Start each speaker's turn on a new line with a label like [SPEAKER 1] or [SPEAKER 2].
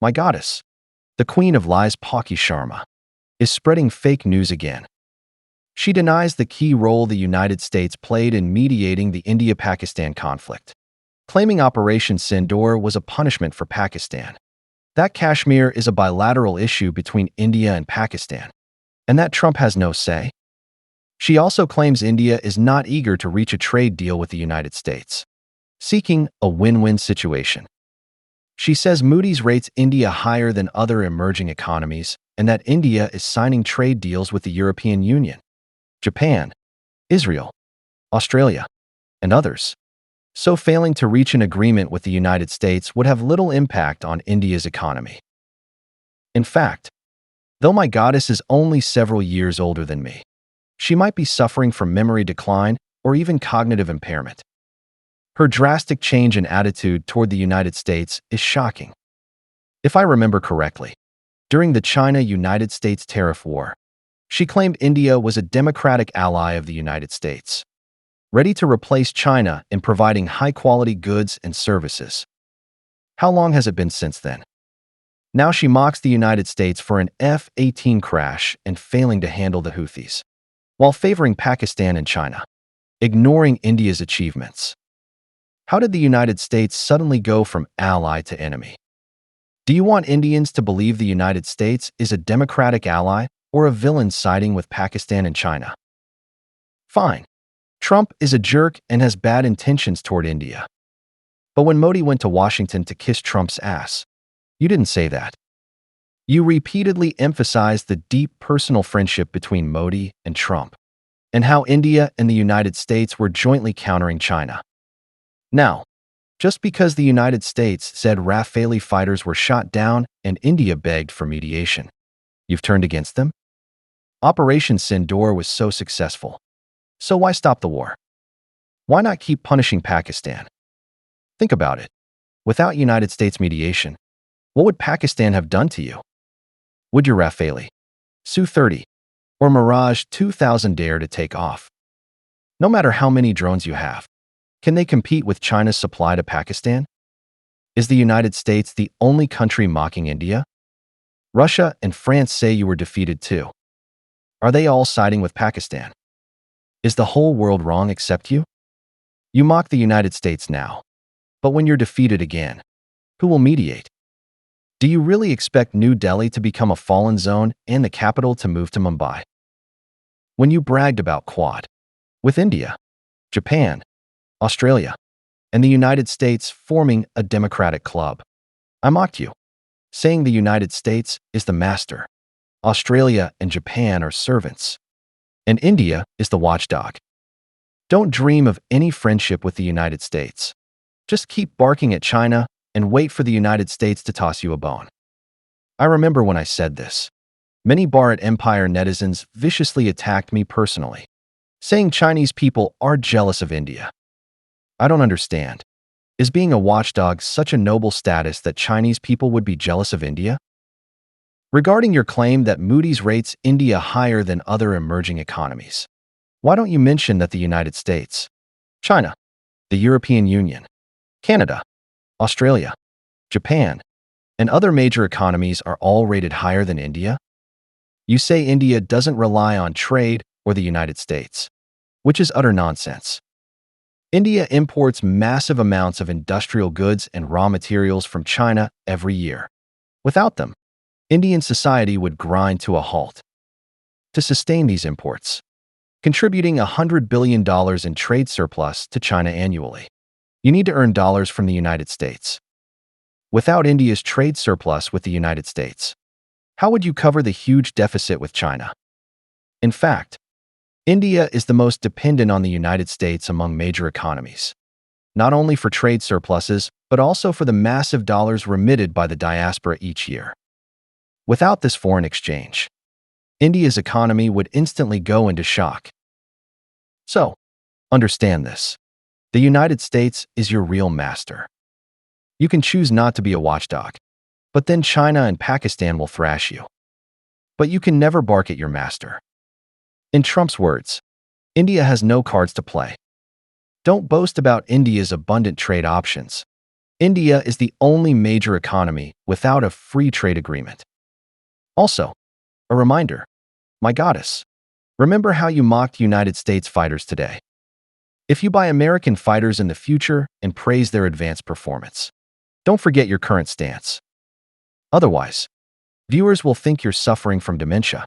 [SPEAKER 1] My goddess, the queen of lies Palki Sharma, is spreading fake news again. She denies the key role the United States played in mediating the India-Pakistan conflict, claiming Operation Sindoor was a punishment for Pakistan, that Kashmir is a bilateral issue between India and Pakistan, and that Trump has no say. She also claims India is not eager to reach a trade deal with the United States, seeking a win-win situation. She says Moody's rates India higher than other emerging economies and that India is signing trade deals with the European Union, Japan, Israel, Australia, and others. So failing to reach an agreement with the United States would have little impact on India's economy. In fact, though my goddess is only several years older than me, she might be suffering from memory decline or even cognitive impairment. Her drastic change in attitude toward the United States is shocking. If I remember correctly, during the China-United States tariff war, she claimed India was a democratic ally of the United States, ready to replace China in providing high-quality goods and services. How long has it been since then? Now she mocks the United States for an F-18 crash and failing to handle the Houthis, while favoring Pakistan and China, ignoring India's achievements. How did the United States suddenly go from ally to enemy? Do you want Indians to believe the United States is a democratic ally or a villain siding with Pakistan and China? Fine. Trump is a jerk and has bad intentions toward India. But when Modi went to Washington to kiss Trump's ass, you didn't say that. You repeatedly emphasized the deep personal friendship between Modi and Trump, and how India and the United States were jointly countering China. Now, just because the United States said Rafale fighters were shot down and India begged for mediation, you've turned against them? Operation Sindoor was so successful. So why stop the war? Why not keep punishing Pakistan? Think about it. Without United States mediation, what would Pakistan have done to you? Would your Rafale, Su-30, or Mirage 2000 dare to take off? No matter how many drones you have, can they compete with China's supply to Pakistan? Is the United States the only country mocking India? Russia and France say you were defeated too. Are they all siding with Pakistan? Is the whole world wrong except you? You mock the United States now, but when you're defeated again, who will mediate? Do you really expect New Delhi to become a fallen zone and the capital to move to Mumbai? When you bragged about Quad, with India, Japan, Australia, and the United States forming a democratic club, I mocked you, saying the United States is the master, Australia and Japan are servants, and India is the watchdog. Don't dream of any friendship with the United States. Just keep barking at China and wait for the United States to toss you a bone. I remember when I said this. Many Bharat Empire netizens viciously attacked me personally, saying Chinese people are jealous of India. I don't understand. Is being a watchdog such a noble status that Chinese people would be jealous of India? Regarding your claim that Moody's rates India higher than other emerging economies, why don't you mention that the United States, China, the European Union, Canada, Australia, Japan, and other major economies are all rated higher than India? You say India doesn't rely on trade or the United States, which is utter nonsense. India imports massive amounts of industrial goods and raw materials from China every year. Without them, Indian society would grind to a halt. To sustain these imports, contributing $100 billion in trade surplus to China annually, you need to earn dollars from the United States. Without India's trade surplus with the United States, how would you cover the huge deficit with China? In fact, India is the most dependent on the United States among major economies, not only for trade surpluses, but also for the massive dollars remitted by the diaspora each year. Without this foreign exchange, India's economy would instantly go into shock. So, understand this. The United States is your real master. You can choose not to be a watchdog, but then China and Pakistan will thrash you. But you can never bark at your master. In Trump's words, India has no cards to play. Don't boast about India's abundant trade options. India is the only major economy without a free trade agreement. Also, a reminder, my goddess, remember how you mocked United States fighters today? If you buy American fighters in the future and praise their advanced performance, don't forget your current stance. Otherwise, viewers will think you're suffering from dementia.